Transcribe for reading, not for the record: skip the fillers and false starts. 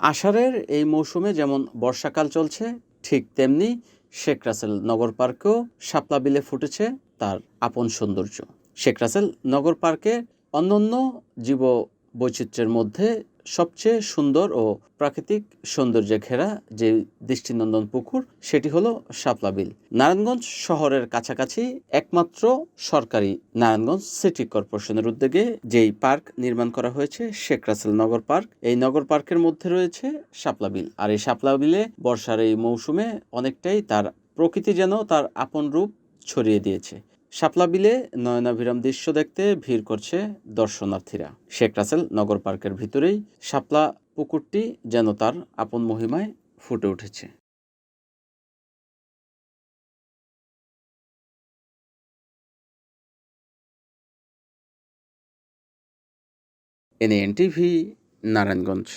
আষাঢ়ের এই মৌসুমে যেমন বর্ষাকাল চলছে, ঠিক তেমনি শেখ রাসেল নগর পার্কেও শাপলা বিলে ফুটেছে তার আপন সৌন্দর্য। শেখ রাসেল নগর পার্কে অন্যান্য জীব বৈচিত্র্যের মধ্যে সবচেয়ে সুন্দর ও প্রাকৃতিক সৌন্দর্যে ঘেরা যে দৃষ্টিনন্দন পুকুর, সেটি হলো শাপলা বিল। নারায়ণগঞ্জ শহরের কাছাকাছি একমাত্র সরকারি নারায়ণগঞ্জ সিটি কর্পোরেশনের উদ্যোগে যেই পার্ক নির্মাণ করা হয়েছে, শেখ রাসেল নগর পার্ক। এই নগর পার্কের মধ্যে রয়েছে শাপলা বিল। আর এই শাপলা বিলে বর্ষার এই মৌসুমে অনেকটাই তার প্রকৃতি যেন তার আপন রূপ ছড়িয়ে দিয়েছে। শাপলা বিলে নয়নাভিরাম দৃশ্য দেখতে ভিড় করছে দর্শনার্থীরা। শেখ রাসেল নগর পার্কের ভিতরেই শাপলা পুকুরটি যেন তার আপন মহিমায় ফুটে উঠেছে। NAN TV, Narayanganj.